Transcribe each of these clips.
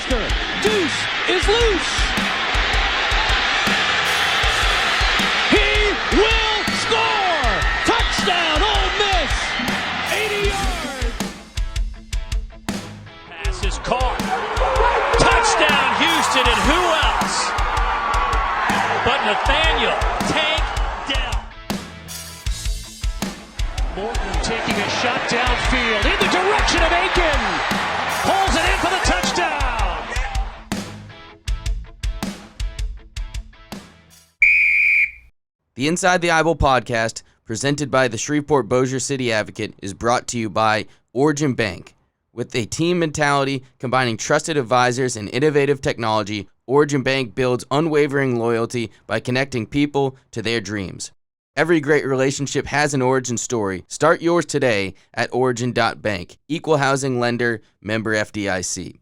Husker. Deuce is loose. He will score. Touchdown, Ole Miss. 80 yards. Pass is caught. Touchdown, Houston, and who else but Nathaniel Tank Dell. Morton taking a shot downfield in the direction of Aiken. Pulls it in for the touchdown. The Inside the Eyeball podcast, presented by the Shreveport-Bossier City Advocate, is brought to you by Origin Bank. With a team mentality combining trusted advisors and innovative technology, Origin Bank builds unwavering loyalty by connecting people to their dreams. Every great relationship has an origin story. Start yours today at origin.bank. Equal housing lender, member FDIC.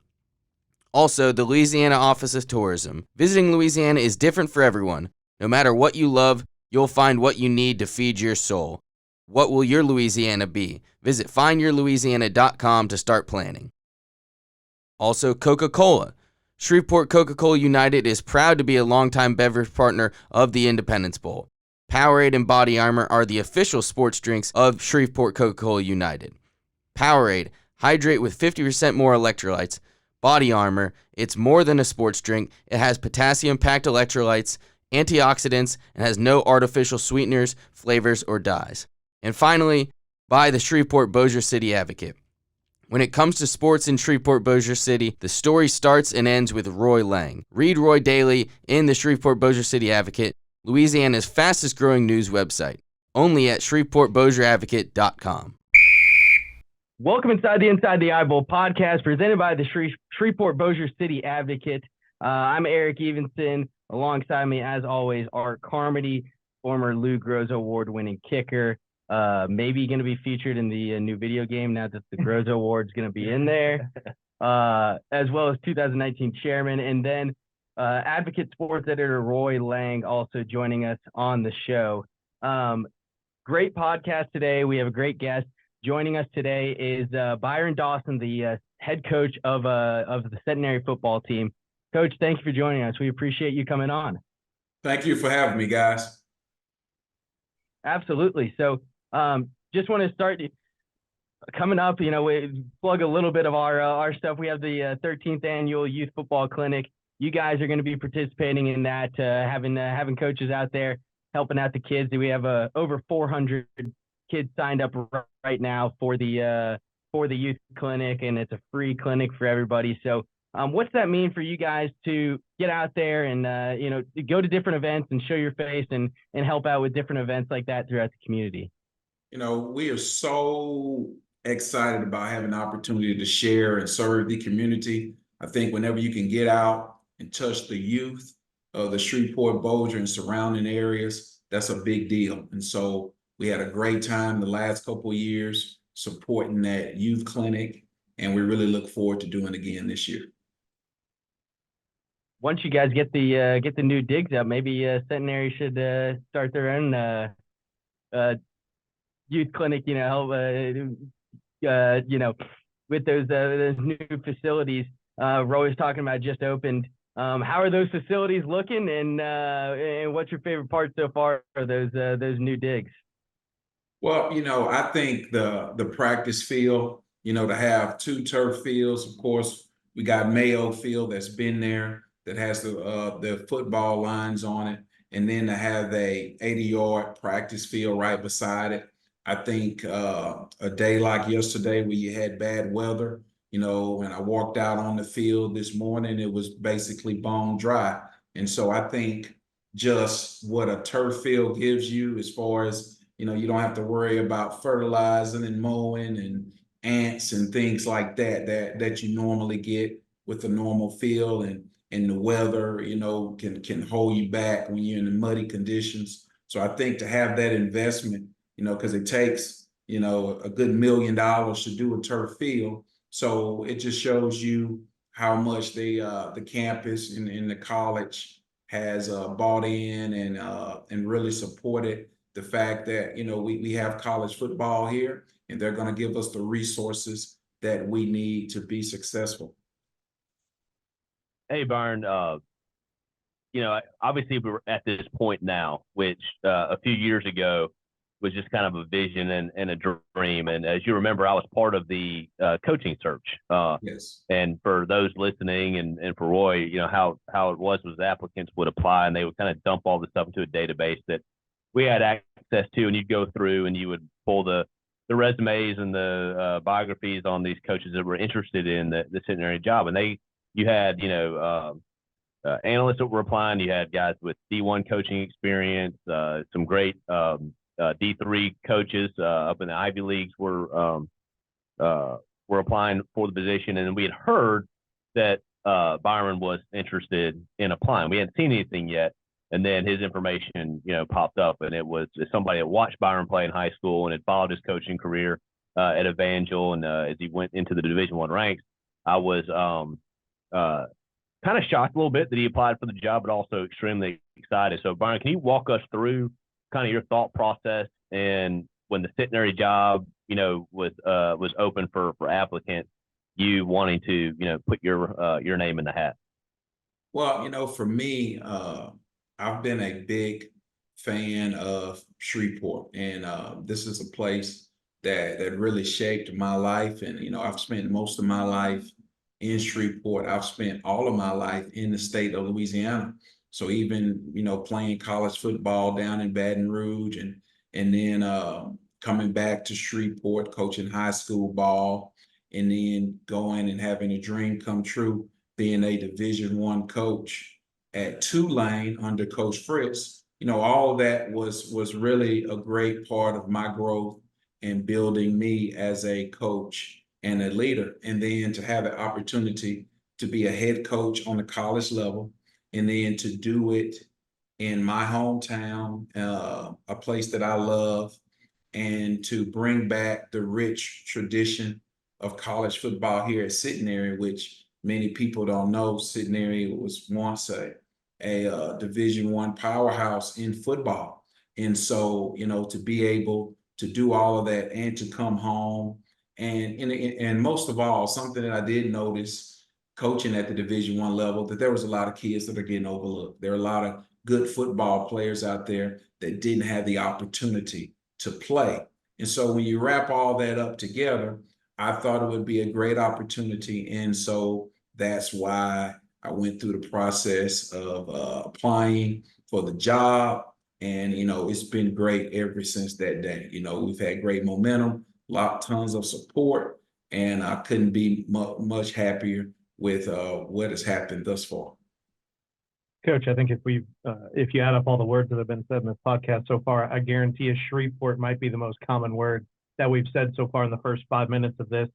Also, the Louisiana Office of Tourism. Visiting Louisiana is different for everyone. No matter what you love, you'll find what you need to feed your soul. What will your Louisiana be? Visit findyourlouisiana.com to start planning. Also, Coca-Cola. Shreveport Coca-Cola United is proud to be a longtime beverage partner of the Independence Bowl. Powerade and Body Armor are the official sports drinks of Shreveport Coca-Cola United. Powerade, hydrate with 50% more electrolytes. Body Armor, it's more than a sports drink. It has potassium-packed electrolytes, antioxidants, and has no artificial sweeteners, flavors, or dyes. And finally, by the Shreveport-Bossier City Advocate. When it comes to sports in Shreveport-Bossier City, the story starts and ends with Roy Lang. Read Roy daily in the Shreveport-Bossier City Advocate, Louisiana's fastest growing news website, only at ShreveportBossierAdvocate.com. Welcome inside the Eyeball podcast presented by the Shreveport-Bossier City Advocate. I'm Erik Evenson. Alongside me, as always, are Carmody, former Lou Groza award-winning kicker. Maybe going to be featured in the new video game now that the Groza Award's going to be in there, as well as 2019 chairman, and then Advocate sports editor Roy Lang also joining us on the show. Great podcast today. We have a great guest. Joining us today is Byron Dawson, the head coach of the Centenary Football team. Coach, thank you for joining us. We appreciate you coming on. Thank you for having me, guys. Absolutely. So just want to start coming up, we plug a little bit of our stuff. We have the 13th annual Youth Football Clinic. You guys are going to be participating in that, having coaches out there helping out the kids. We have over 400 kids signed up right now for the youth clinic, and it's a free clinic for everybody. So what's that mean for you guys to get out there and go to different events and show your face and help out with different events like that throughout the community? We are so excited about having the opportunity to share and serve the community. I think whenever you can get out and touch the youth of the Shreveport-Bossier and surrounding areas, that's a big deal. And so we had a great time the last couple of years supporting that youth clinic, and we really look forward to doing it again this year. Once you guys get the new digs up, maybe Centenary should start their own youth clinic. Help with those new facilities. Roy was talking about just opened. How are those facilities looking, and what's your favorite part so far of those new digs? Well, I think the practice field, to have two turf fields. Of course, we got Mayo Field that's been there, that has the football lines on it, and then to have a 80-yard practice field right beside it. I think a day like yesterday where you had bad weather, when I walked out on the field this morning, it was basically bone dry. And so I think just what a turf field gives you as far as, you don't have to worry about fertilizing and mowing and ants and things like that you normally get with a normal field, and the weather, can hold you back when you're in the muddy conditions. So I think to have that investment, because it takes, a good $1 million to do a turf field. So it just shows you how much the campus and the college has bought in and really supported the fact that, we have college football here, and they're going to give us the resources that we need to be successful. Hey, Byron. Obviously we're at this point now, which a few years ago was just kind of a vision and a dream. And as you remember, I was part of the coaching search. Yes. And for those listening and for Roy, how it was applicants would apply and they would kind of dump all the stuff into a database that we had access to, and you'd go through and you would pull the resumes and the biographies on these coaches that were interested in the Centenary job. And you had, analysts that were applying. You had guys with D1 coaching experience, some great D3 coaches up in the Ivy Leagues were applying for the position. And we had heard that Byron was interested in applying. We hadn't seen anything yet. And then his information, popped up, and it was somebody that watched Byron play in high school and had followed his coaching career at Evangel. And as he went into the Division I ranks, I was kind of shocked a little bit that he applied for the job, but also extremely excited. So, Byron, can you walk us through kind of your thought process and when the Centenary job, was open for applicants, you wanting to, put your name in the hat? Well, for me, I've been a big fan of Shreveport, and this is a place that really shaped my life. And I've spent most of my life in Shreveport. I've spent all of my life in the state of Louisiana. So even playing college football down in Baton Rouge, and then coming back to Shreveport, coaching high school ball, and then going and having a dream come true, being a Division I coach at Tulane under Coach Fritz. All of that was really a great part of my growth and building me as a coach and a leader. And then to have the opportunity to be a head coach on the college level, and then to do it in my hometown, a place that I love, and to bring back the rich tradition of college football here at Centenary, which many people don't know. Centenary was once a Division I powerhouse in football. And so, to be able to do all of that and to come home, and most of all, something that I did notice coaching at the Division I level, that there was a lot of kids that are getting overlooked. There are a lot of good football players out there that didn't have the opportunity to play. And so when you wrap all that up together, I thought it would be a great opportunity. And so that's why I went through the process of applying for the job. And, it's been great ever since that day. We've had great momentum, tons of support, and I couldn't be much happier with what has happened thus far. Coach, I think if you add up all the words that have been said in this podcast so far, I guarantee you Shreveport might be the most common word that we've said so far in the first 5 minutes of this.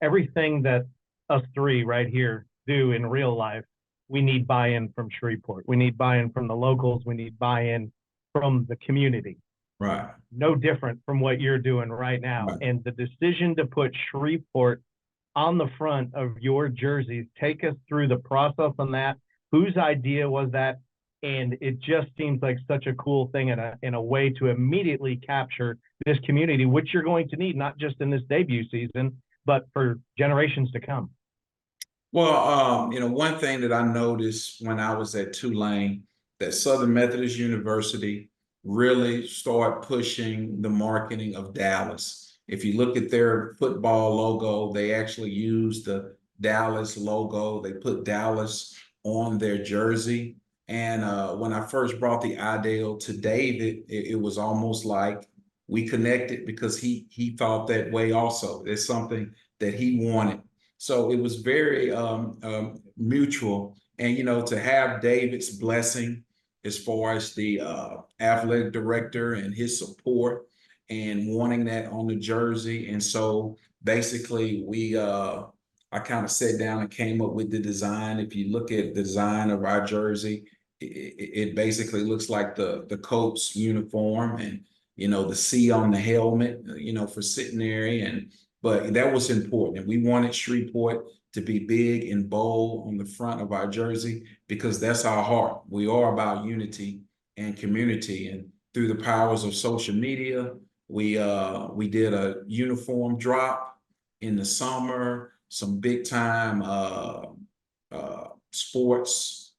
Everything that us three right here do in real life, we need buy-in from Shreveport. We need buy-in from the locals. We need buy-in from the community. Right. No different from what you're doing right now. Right. And the decision to put Shreveport on the front of your jerseys, take us through the process on that. Whose idea was that? And it just seems like such a cool thing in a way to immediately capture this community, which you're going to need, not just in this debut season, but for generations to come. Well, one thing that I noticed when I was at Tulane, that Southern Methodist University really started pushing the marketing of Dallas. If you look at their football logo, they actually use the Dallas logo. They put Dallas on their jersey. And when I first brought the ideal to David, it was almost like we connected, because he thought that way also. It's something that he wanted. So it was very mutual. And, to have David's blessing as far as the athletic director and his support and wanting that on the jersey. And so basically I kind of sat down and came up with the design. If you look at the design of our jersey, it basically looks like the Colts uniform, and, the C on the helmet, for Centenary. But that was important. And we wanted Shreveport to be big and bold on the front of our jersey, because that's our heart. We are about unity and community. And through the powers of social media, we did a uniform drop in the summer, some big time sports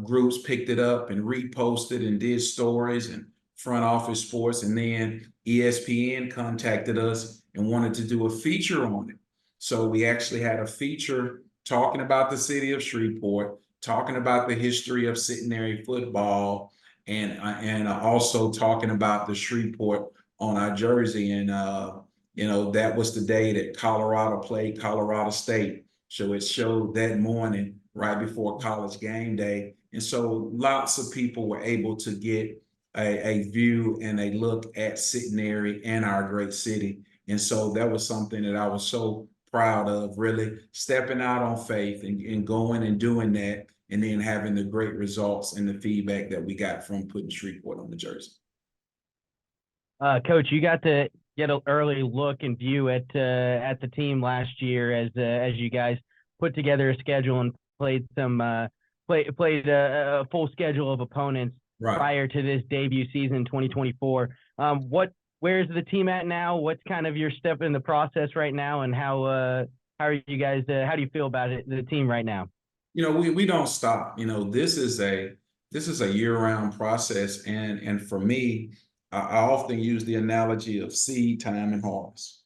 groups picked it up and reposted and did stories, and front office sports. And then ESPN contacted us and wanted to do a feature on it. So we actually had a feature talking about the city of Shreveport, talking about the history of Centenary football, and also talking about the Shreveport on our jersey. And that was the day that Colorado played Colorado State. So it showed that morning right before college game day. And so lots of people were able to get a view and a look at Centenary and our great city. And so that was something that I was so proud of, really stepping out on faith and going and doing that, and then having the great results and the feedback that we got from putting Shreveport on the jersey. Coach, you got to get an early look and view at the team last year as you guys put together a schedule and played a full schedule of opponents prior to this debut season in 2024. Where's the team at now? What's kind of your step in the process right now, and how are you guys? How do you feel about it, the team right now? We don't stop. This is a year-round process, and for me, I often use the analogy of seed time and harvest.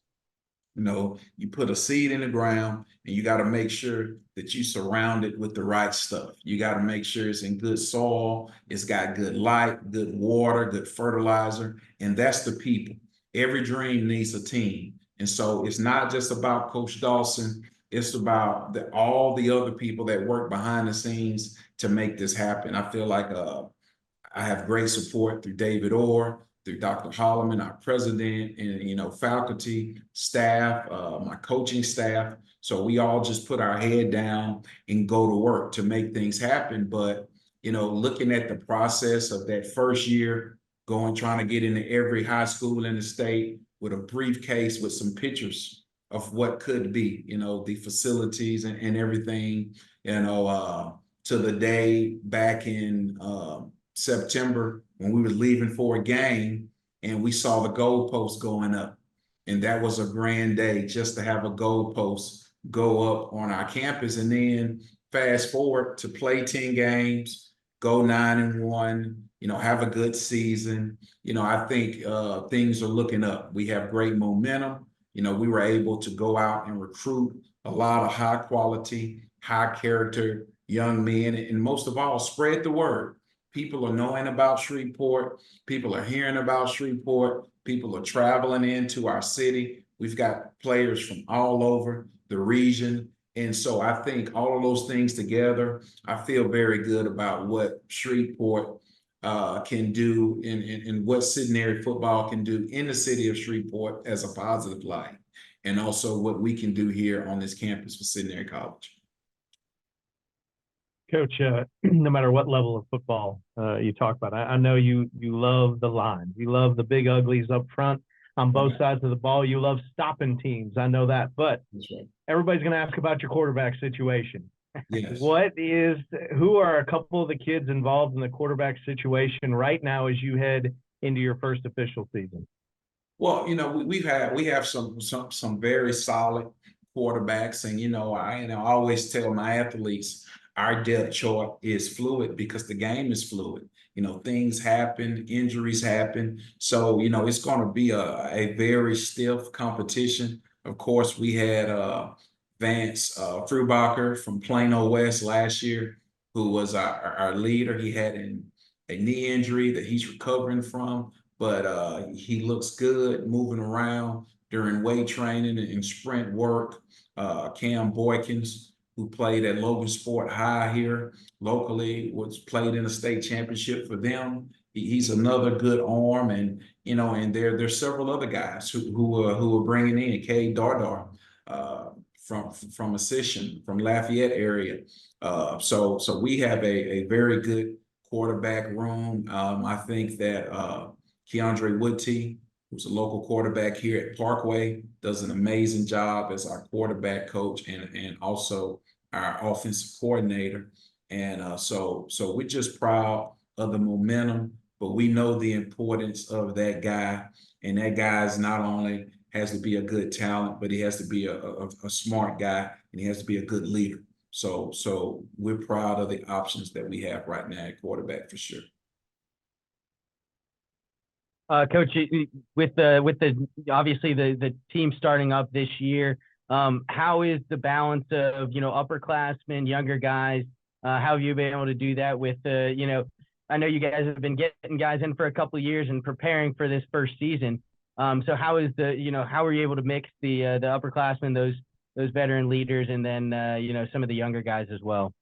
You put a seed in the ground, and you got to make sure that you surround it with the right stuff. You got to make sure it's in good soil, it's got good light, good water, good fertilizer, and that's the people. Every dream needs a team. And so it's not just about Coach Dawson, it's about all the other people that work behind the scenes to make this happen. I feel like I have great support through David Orr, through Dr. Holloman, our president, and faculty, staff, my coaching staff. So we all just put our head down and go to work to make things happen. But looking at the process of that first year, trying to get into every high school in the state with a briefcase with some pictures of what could be, the facilities and everything, to the day back in September when we were leaving for a game and we saw the goalpost going up. And that was a grand day just to have a goalpost go up on our campus. And then fast forward to play 10 games, go 9-1, have a good season. I think things are looking up. We have great momentum. We were able to go out and recruit a lot of high quality, high character young men, and most of all, spread the word. People are knowing about Shreveport. People are hearing about Shreveport. People are traveling into our city. We've got players from all over the region. And so I think all of those things together, I feel very good about what Shreveport can do and what Centenary football can do in the city of Shreveport as a positive light, and also what we can do here on this campus for Centenary College. Coach, no matter what level of football you talk about, I know you love the lines. You love the big uglies up front on both sides of the ball. You love stopping teams. I know that. But everybody's going to ask about your quarterback situation. Yes. Who are a couple of the kids involved in the quarterback situation right now as you head into your first official season? Well, we have some very solid quarterbacks, and I always tell my athletes our depth chart is fluid because the game is fluid. Things happen, injuries happen, so it's going to be a very stiff competition. Of course, we had Vance Frubacher from Plano West last year, who was our leader. He had a knee injury that he's recovering from, but he looks good moving around during weight training and sprint work. Cam Boykins, who played at Logan Sport High here locally, played in a state championship for them. He's another good arm, and there's several other guys who are bringing in. Cade Dardar from Ascension, from Lafayette area. So we have a very good quarterback room. I think that Keandre Woodtee, who's a local quarterback here at Parkway, does an amazing job as our quarterback coach and also our offensive coordinator. And so we're just proud of the momentum, but we know the importance of that guy. And that guy is not only has to be a good talent, but he has to be a smart guy, and he has to be a good leader. So we're proud of the options that we have right now at quarterback for sure. Coach, with the obviously the team starting up this year, how is the balance of upperclassmen, younger guys? How have you been able to do that with I know you guys have been getting guys in for a couple of years and preparing for this first season. So how is how are you able to mix the upperclassmen, those veteran leaders, and then some of the younger guys as well?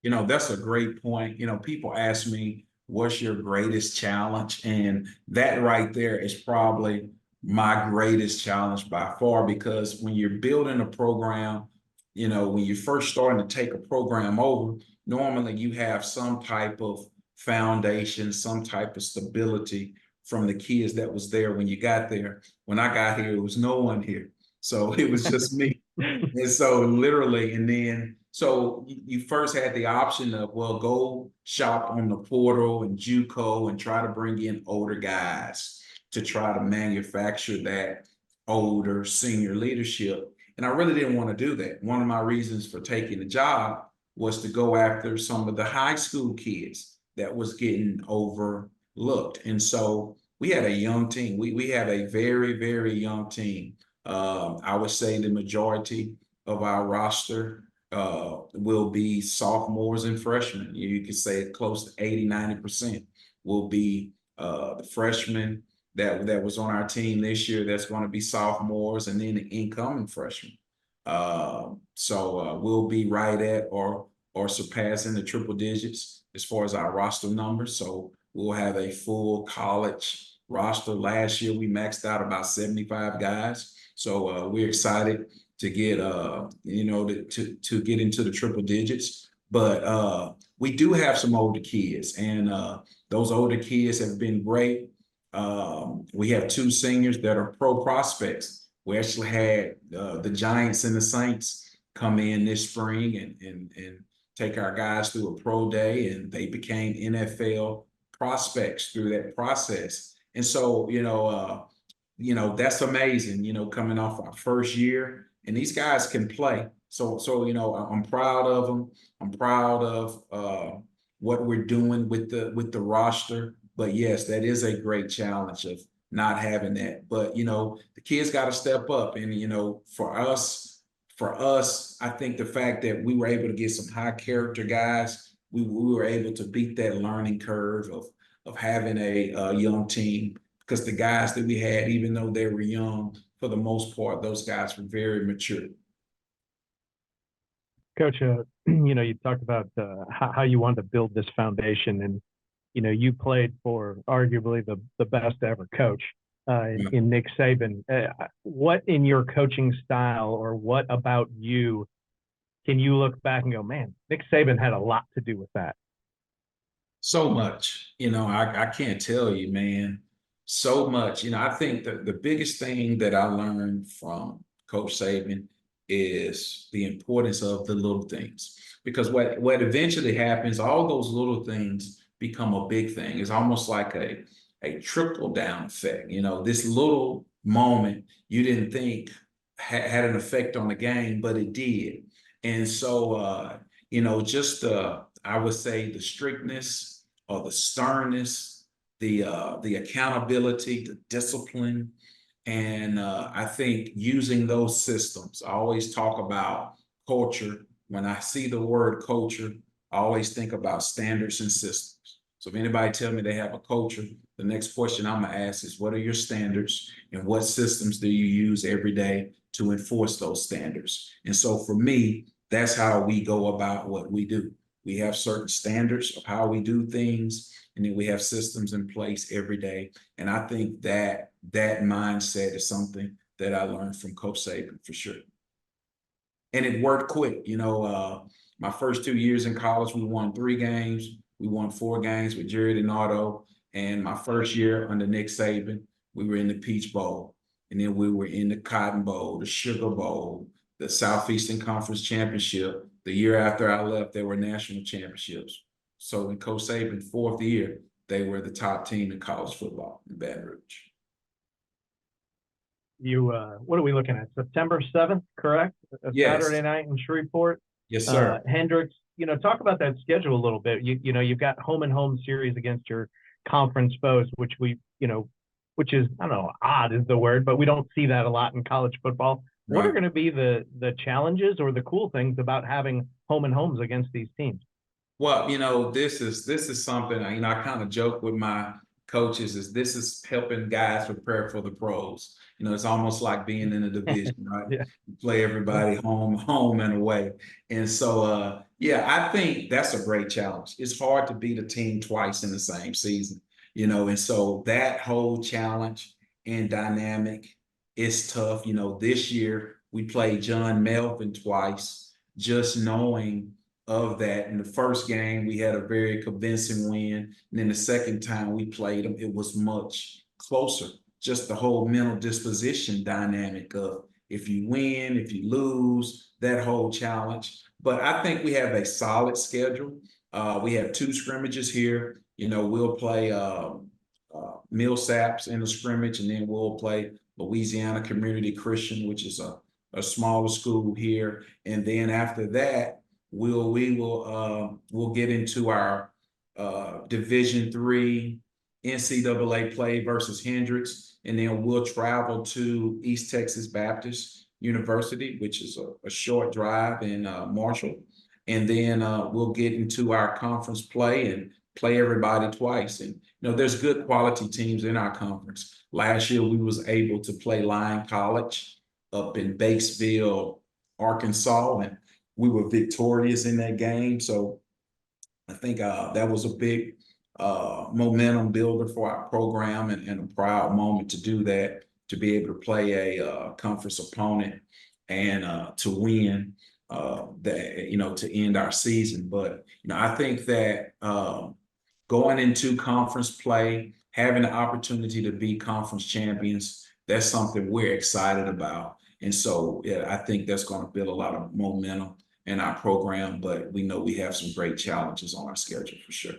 That's a great point. People ask me, what's your greatest challenge? And that right there is probably my greatest challenge by far, because when you're building a program, when you're first starting to take a program over, normally you have some type of foundation, some type of stability from the kids that was there when you got there. When I got here, there was no one here. So it was just me. And so literally, and then, so you first had the option of, well, go shop on the portal and JUCO and try to bring in older guys to try to manufacture that older senior leadership. And I really didn't want to do that. One of my reasons for taking the job was to go after some of the high school kids that was getting overlooked. And so we had a young team. We had a very, very young team. I would say the majority of our roster will be sophomores and freshmen. You could say close to 80–90% will be the freshmen that was on our team this year. That's going to be sophomores, and then the incoming freshmen. So we'll be right at or surpassing the triple digits as far as our roster numbers. So we'll have a full college roster. Last year we maxed out about 75 guys. So we're excited to get to get into the triple digits. But we do have some older kids, and those older kids have been great. We have 2 seniors that are pro prospects. We actually had the Giants and the Saints come in this spring and take our guys through a pro day, and they became NFL prospects through that process. And so, that's amazing, coming off our first year, and these guys can play. So, I'm proud of them. I'm proud of what we're doing with the roster. But yes, that is a great challenge of not having that. But, the kids got to step up. And, for us, I think the fact that we were able to get some high character guys, we were able to beat that learning curve of having a young team, because the guys that we had, even though they were young, for the most part, those guys were very mature. Coach, you talked about how you wanted to build this foundation, and you played for arguably the best ever coach in Nick Saban. What in your coaching style, or what about you, can you look back and go, man, Nick Saban had a lot to do with that? So much, I can't tell you, man. So much. I think the biggest thing that I learned from Coach Saban is the importance of the little things. Because what eventually happens, all those little things become a big thing. It's almost like a trickle down effect. This little moment you didn't think had an effect on the game, but it did. And so, just I would say the strictness or the sternness, the accountability, the discipline, and I think using those systems. I always talk about culture. When I see the word culture, I always think about standards and systems. So if anybody tell me they have a culture, the next question I'm gonna ask is, what are your standards, and what systems do you use every day to enforce those standards? And so for me, that's how we go about what we do. We have certain standards of how we do things, and then we have systems in place every day. And I think that mindset is something that I learned from Coach Saban for sure. And it worked quick. My first 2 years in college, we won 3 games. We won 4 games with Jerry Donato. And my first year under Nick Saban, we were in the Peach Bowl. And then we were in the Cotton Bowl, the Sugar Bowl, the Southeastern Conference Championship. The year after I left, there were national championships. So in Coach Saban's 4th year, they were the top team in college football in Baton Rouge. What are we looking at? September 7th, correct? Yes. Saturday night in Shreveport. Yes, sir. Hendricks, talk about that schedule a little bit. You've got home and home series against your conference foes, which which is, I don't know, odd is the word, but we don't see that a lot in college football. What are Right. going to be the challenges or the cool things about having home and homes against these teams? Well, this is something, I kind of joke with my coaches is this is helping guys prepare for the pros. It's almost like being in a division, right? Yeah. You play everybody home and away. And so, yeah, I think that's a great challenge. It's hard to beat a team twice in the same season, and so that whole challenge and dynamic is tough. This year we played John Melvin twice, just knowing of that. In the first game, we had a very convincing win. And then the second time we played them, it was much closer. Just the whole mental disposition dynamic of if you win, if you lose, that whole challenge. But I think we have a solid schedule. We have 2 scrimmages here. We'll play Millsaps in the scrimmage, and then we'll play Louisiana Community Christian, which is a smaller school here. And then after that, we'll get into our Division III NCAA play versus Hendricks, and then we'll travel to East Texas Baptist University, which is a short drive in Marshall, and then we'll get into our conference play and play everybody twice. And there's good quality teams in our conference. Last year we was able to play Lyon College up in Batesville, Arkansas, and we were victorious in that game. So I think that was a big momentum builder for our program, and a proud moment to do that, to be able to play a conference opponent and to win that, to end our season. But, I think that going into conference play, having the opportunity to be conference champions, that's something we're excited about. And so, yeah, I think that's going to build a lot of momentum in our program, but we know we have some great challenges on our schedule for sure.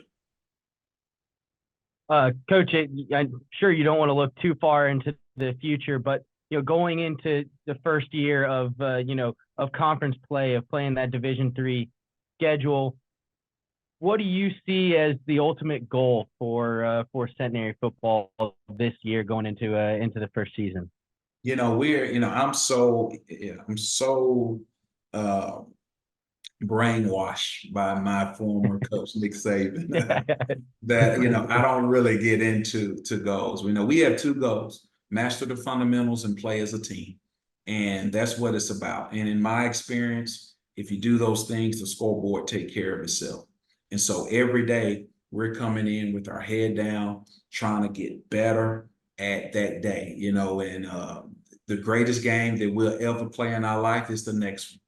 Coach, I'm sure you don't want to look too far into the future, but going into the first year of of conference play, of playing that Division III schedule, what do you see as the ultimate goal for Centenary football this year going into the first season? I'm so brainwashed by my former coach, Nick Saban, that, I don't really get into goals. We have 2 goals: master the fundamentals and play as a team. And that's what it's about. And in my experience, if you do those things, the scoreboard take care of itself. And so every day we're coming in with our head down, trying to get better at that day, and the greatest game that we'll ever play in our life is the next one,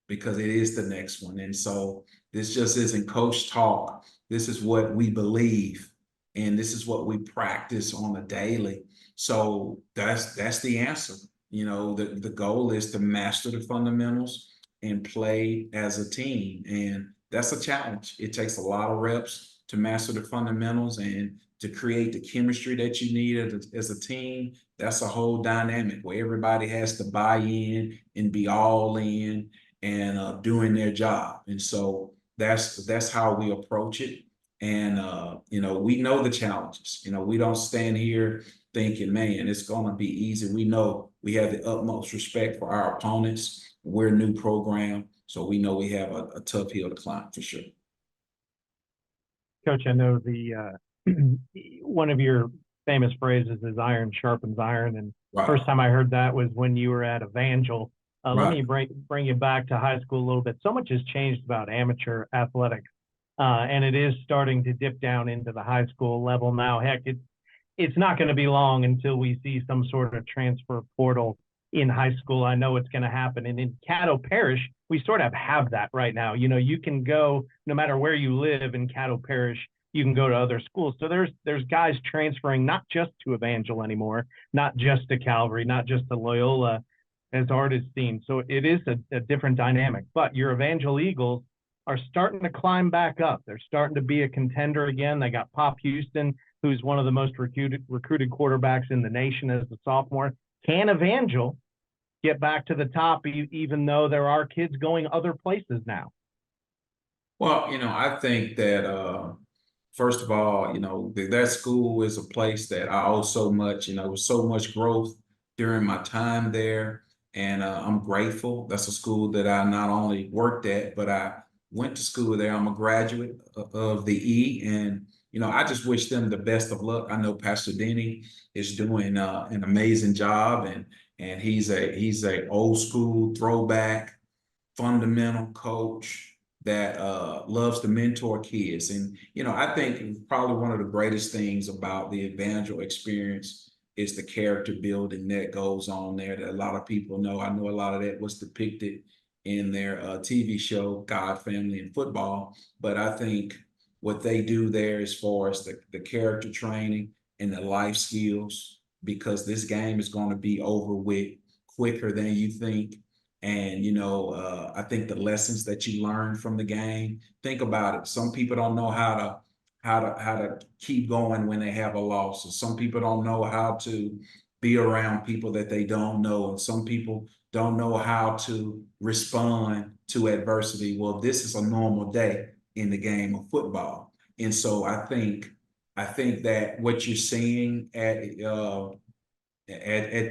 because it is the next one. And so this just isn't coach talk. This is what we believe, and this is what we practice on a daily. So that's the answer. The goal is to master the fundamentals and play as a team. And that's a challenge. It takes a lot of reps to master the fundamentals and to create the chemistry that you need as a team. That's a whole dynamic where everybody has to buy in and be all in and doing their job. And so that's how we approach it. And we know the challenges. We don't stand here thinking, man, it's going to be easy. We know we have the utmost respect for our opponents. We're a new program, so we know we have a tough hill to climb for sure. Coach, I know the one of your famous phrases is iron sharpens iron. And Right. first time I heard that was when you were at Evangel. Let Right. me bring you back to high school a little bit. So much has changed about amateur athletics, and it is starting to dip down into the high school level now. Heck, it's not going to be long until we see some sort of transfer portal in high school. I know it's going to happen. And in Caddo Parish, we sort of have that right now. You can go, no matter where you live in Caddo Parish, you can go to other schools. So there's guys transferring not just to Evangel anymore, not just to Calvary, not just to Loyola, as Art has seen. So it is a different dynamic. But your Evangel Eagles are starting to climb back up. They're starting to be a contender again. They got Pop Houston, who's one of the most recruited quarterbacks in the nation as a sophomore. Can Evangel get back to the top, even though there are kids going other places now? Well, I think that first of all, that school is a place that I owe so much. There was so much growth during my time there, and I'm grateful. That's a school that I not only worked at, but I went to school there. I'm a graduate of the E, and I just wish them the best of luck. I know Pastor Denny is doing an amazing job, and he's a old school throwback fundamental coach that loves to mentor kids. And, I think probably one of the greatest things about the Evangel experience is the character building that goes on there that a lot of people know. I know a lot of that was depicted in their TV show, God, Family, and Football. But I think what they do there as far as the character training and the life skills, because this game is going to be over with quicker than you think. And, I think the lessons that you learn from the game, think about it. Some people don't know how to keep going when they have a loss. Or some people don't know how to be around people that they don't know. And some people don't know how to respond to adversity. Well, this is a normal day in the game of football. And so I think that what you're seeing at the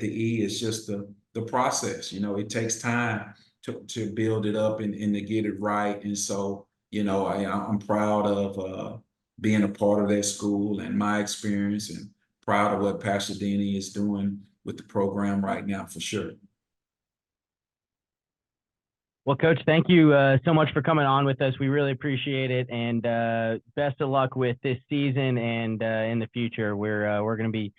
E is just the process. It takes time to build it up and to get it right. And so, I'm proud of being a part of that school and my experience, and proud of what Pastor Denny is doing with the program right now, for sure. Well, Coach, thank you so much for coming on with us. We really appreciate it, and best of luck with this season and in the future. We're going to be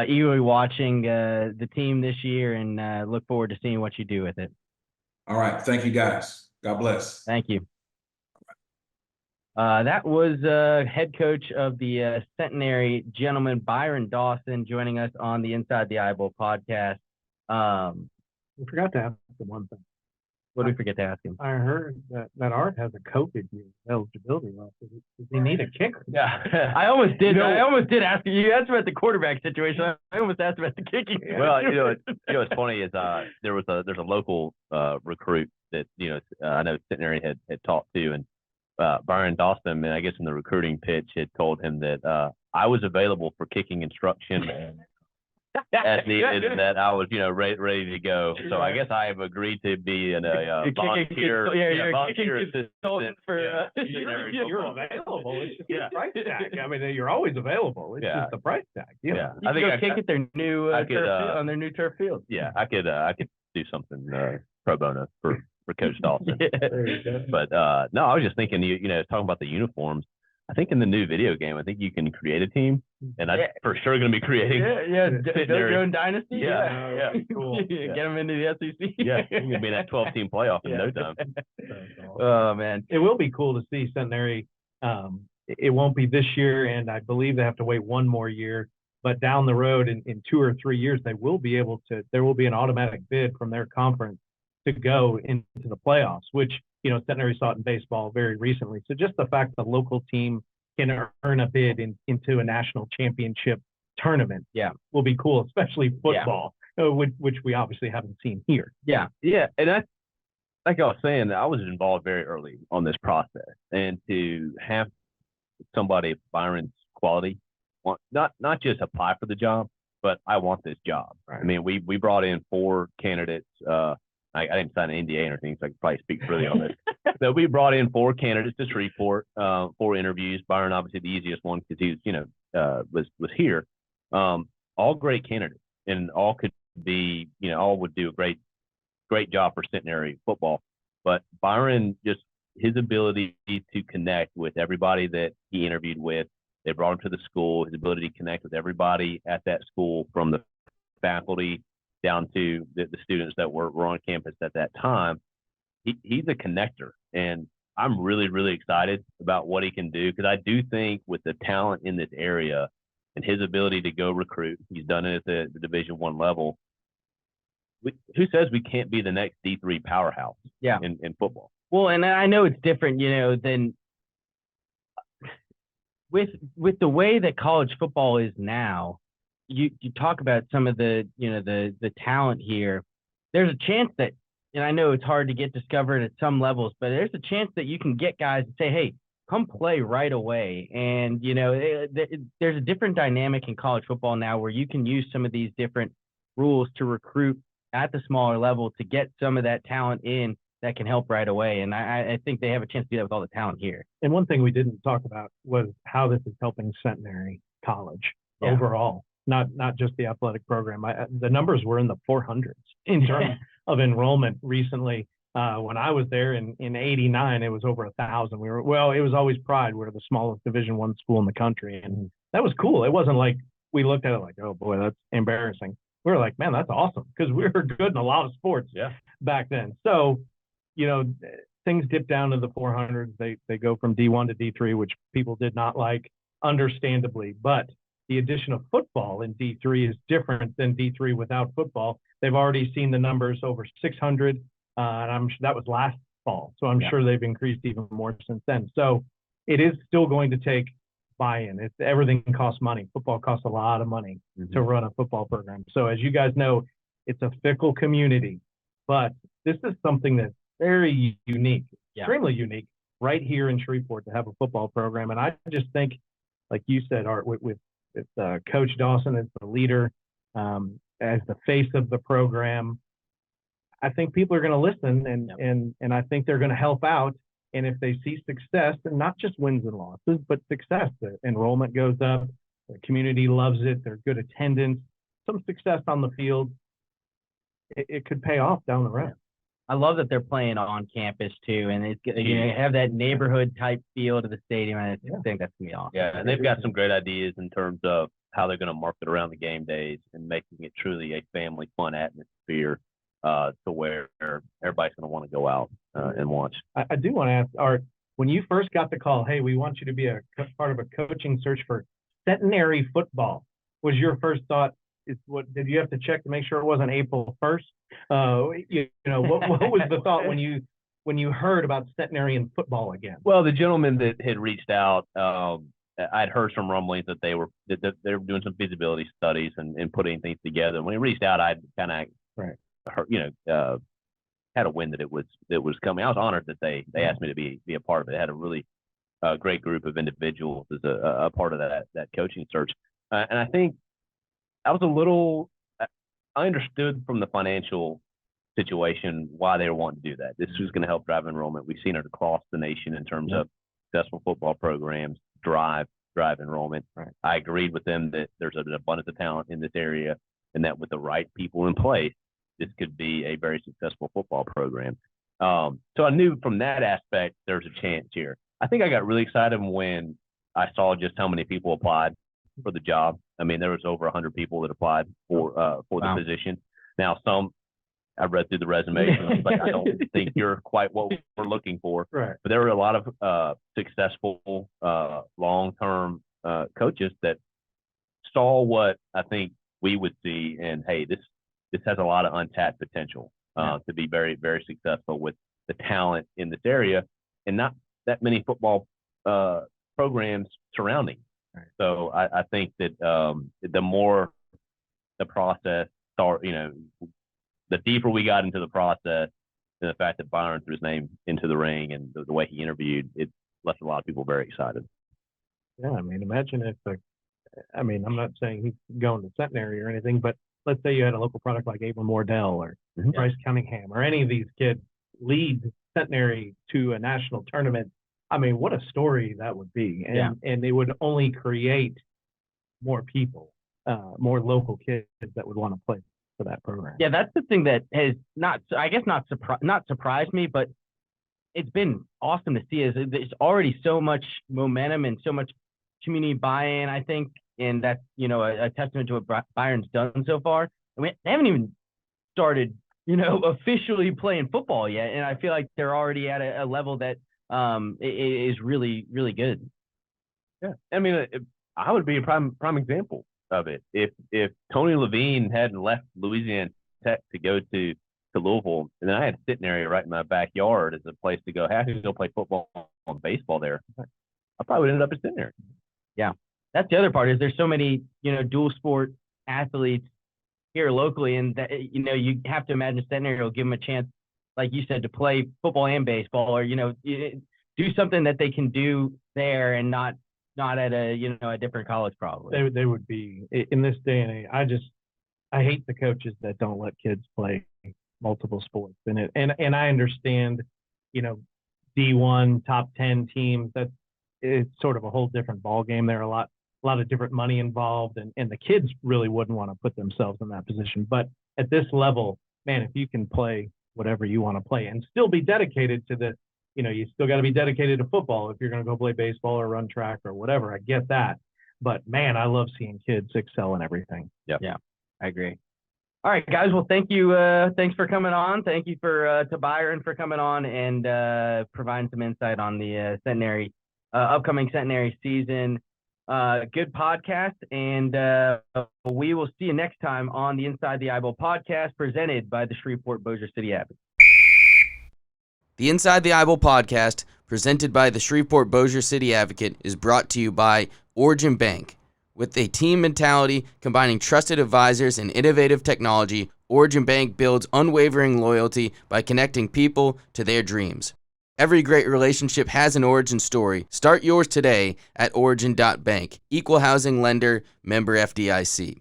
eagerly watching the team this year, and look forward to seeing what you do with it. All right. Thank you, guys. God bless. Thank you. That was head coach of the Centenary gentleman, Byron Dawson, joining us on the Inside the Eyeball podcast. We forgot to ask the one thing. What did we forget to ask him? I heard that Art has a COVID eligibility left. Does he need a kicker? Yeah, I almost did. I almost did ask you. You asked about the quarterback situation. I almost asked about the kicking. Well, what's funny is there's a local recruit that I know Centenary had talked to, and Byron Dawson, and I guess in the recruiting pitch had told him that I was available for kicking instruction as needed, and that I was ready to go. So I guess I have agreed to be a volunteer. You're kicking consultant for. You're available. It's just the price tag. I mean, you're always available. It's just the price tag. Yeah, I think kick at their new on their new turf field. Yeah, I could do something pro bono for Coach Dawson. But no, I was just thinking, talking about the uniforms. I think in the new video game, I think you can create a team, and I'm for sure going to be creating. Build your own dynasty. Yeah, cool. Get them into the SEC. Yeah, you can be in that 12-team playoff in no time. Oh man, it will be cool to see Centenary. It won't be this year, and I believe they have to wait one more year. But down the road, in 2 or 3 years, they will be able to. There will be an automatic bid from their conference to go into the playoffs, which Centenary saw it in baseball very recently. So just the fact that the local team can earn a bid into a national championship tournament, will be cool, especially football, which we obviously haven't seen here. Yeah, and that's like I was saying, I was involved very early on this process, and to have somebody of Byron's quality, not just apply for the job, but I want this job. Right. I mean, we brought in 4 candidates. I didn't sign an NDA or anything, so I could probably speak freely on this. So we brought in 4 candidates to Shreveport, 4 interviews. Byron, obviously the easiest one because he was here. All great candidates, and all could be, all would do a great job for Centenary football. But Byron, just his ability to connect with everybody that he interviewed with, they brought him to the school. His ability to connect with everybody at that school, from the faculty down to the students that were on campus at that time. He's a connector, and I'm really, really excited about what he can do, because I do think with the talent in this area and his ability to go recruit, he's done it at the Division I level. Who says we can't be the next D3 powerhouse in football? Well, and I know it's different, than with the way that college football is now. You talk about some of the talent here. there's a chance that, and I know it's hard to get discovered at some levels, but there's a chance that you can get guys to say, hey, come play right away. And, there's a different dynamic in college football now where you can use some of these different rules to recruit at the smaller level to get some of that talent in that can help right away. And I think they have a chance to do that with all the talent here. And one thing we didn't talk about was how this is helping Centenary College overall, not just the athletic program. The numbers were in the 400s in terms of enrollment recently. When I was there in '89, it was over 1,000. It was always pride. We're the smallest Division I school in the country. And that was cool. It wasn't like we looked at it like, oh boy, that's embarrassing. We were like, man, that's awesome, because we were good in a lot of sports back then. So, things dip down to the 400s. They go from D1 to D3, which people did not like, understandably. But the addition of football in D3 is different than D3 without football. They've already seen the numbers over 600, and that was last fall. So I'm sure they've increased even more since then. So it is still going to take buy-in. Everything costs money. Football costs a lot of money to run a football program. So as you guys know, it's a fickle community, but this is something that's very unique, extremely unique, right here in Shreveport to have a football program. And I just think, like you said, Art, with Coach Dawson as the leader, as the face of the program, I think people are going to listen, and I think they're going to help out. And if they see success, and not just wins and losses, but success, the enrollment goes up, the community loves it, they're good attendance, some success on the field, it could pay off down the road. I love that they're playing on campus too, and it's have that neighborhood type feel to the stadium, and I think that's gonna be awesome. Yeah, and they've got some great ideas in terms of how they're going to market around the game days and making it truly a family fun atmosphere, to where everybody's going to want to go out and watch. I do want to ask, Art, when you first got the call, hey, we want you to be a part of a coaching search for Centenary Football, was your first thought, did you have to check to make sure it wasn't April 1st? What was the thought when you heard about Centenary and football again? Well, the gentleman that had reached out, I'd heard some rumblings that they were doing some feasibility studies and putting things together. When he reached out, I'd kind of had a wind that it was coming. I was honored that they asked me to be a part of it. They had a really great group of individuals as a part of that coaching search, and I think I was I understood from the financial situation why they were wanting to do that. This was going to help drive enrollment. We've seen it across the nation in terms of successful football programs drive enrollment. Right. I agreed with them that there's an abundance of talent in this area, and that with the right people in place, this could be a very successful football program. So I knew from that aspect there's a chance here. I think I got really excited when I saw just how many people applied for the job. I mean, there was over 100 people that applied for the position. Now, I read through the resumes, but I don't think you're quite what we're looking for. Right. But there were a lot of successful long-term coaches that saw what I think we would see, and hey, this has a lot of untapped potential to be very, very successful with the talent in this area, and not that many football programs surrounding. Right. So I think that the more the process the deeper we got into the process, and the fact that Byron threw his name into the ring and the way he interviewed, it left a lot of people very excited. Yeah, I mean, imagine if I'm not saying he's going to Centenary or anything, but let's say you had a local product like Abram Wardell or Bryce Cunningham or any of these kids lead Centenary to a national tournament. I mean, what a story that would be. And it would only create more people, more local kids that would want to play for that program. Yeah, that's the thing that has not surprised me, but it's been awesome to see. There's already so much momentum and so much community buy-in, I think, and that's a testament to what Byron's done so far. They haven't even started officially playing football yet, and I feel like they're already at a level that is really, really good. Yeah, I mean, I would be a prime example of it. If Tony Levine hadn't left Louisiana Tech to go to Louisville, and then I had Centenary right in my backyard as a place to go. Have to go play football and baseball there. I probably would ended up at Centenary. Yeah, that's the other part. Is there's so many dual sport athletes here locally, and that, you have to imagine Centenary will give them a chance, like you said, to play football and baseball, or do something that they can do there and not at a different college probably. They would be in this day and age. I hate the coaches that don't let kids play multiple sports, and I understand, D1 top 10 teams, it's sort of a whole different ball game. There are a lot of different money involved, and the kids really wouldn't want to put themselves in that position. But at this level, man, if you can play whatever you want to play and still be dedicated to you still got to be dedicated to football if you're going to go play baseball or run track or whatever. I get that. But man, I love seeing kids excel in everything. Yep. Yeah, I agree. All right, guys. Well, thank you. Thanks for coming on. Thank you to Byron for coming on and providing some insight on the Centenary upcoming Centenary season. Good podcast, and we will see you next time on the Inside the Eyeball podcast presented by the Shreveport-Bossier City Advocate. The Inside the Eyeball podcast, presented by the Shreveport-Bossier City Advocate, is brought to you by Origin Bank. With a team mentality combining trusted advisors and innovative technology, Origin Bank builds unwavering loyalty by connecting people to their dreams. Every great relationship has an origin story. Start yours today at origin.bank. Equal housing lender, member FDIC.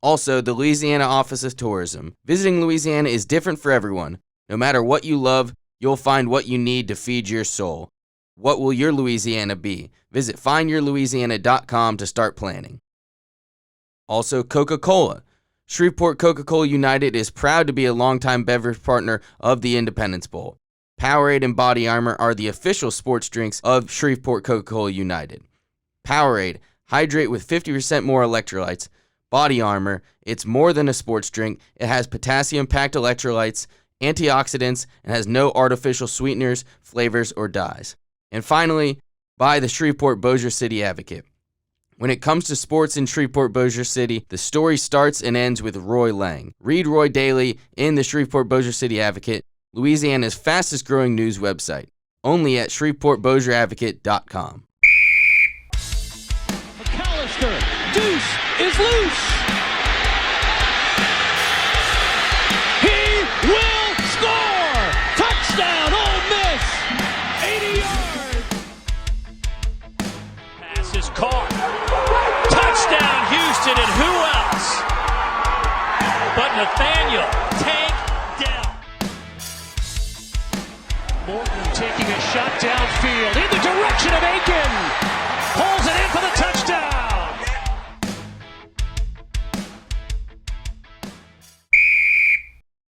Also, the Louisiana Office of Tourism. Visiting Louisiana is different for everyone. No matter what you love, you'll find what you need to feed your soul. What will your Louisiana be? Visit findyourlouisiana.com to start planning. Also, Coca-Cola. Shreveport Coca-Cola United is proud to be a longtime beverage partner of the Independence Bowl. Powerade and Body Armor are the official sports drinks of Shreveport Coca-Cola United. Powerade, hydrate with 50% more electrolytes. Body Armor, it's more than a sports drink. It has potassium-packed electrolytes, antioxidants, and has no artificial sweeteners, flavors, or dyes. And finally, by the Shreveport-Bossier City Advocate. When it comes to sports in Shreveport-Bossier City, the story starts and ends with Roy Lang. Read Roy daily in the Shreveport-Bossier City Advocate, Louisiana's fastest growing news website, only at ShreveportBossierAdvocate.com. McAllister, deuce is loose. He will score. Touchdown, Ole Miss. 80 yards. Pass is caught. Touchdown, Houston, and who else but Nathaniel Tank Dell. Morton taking a shot downfield in the direction of Aiken. Pulls it in for the touchdown.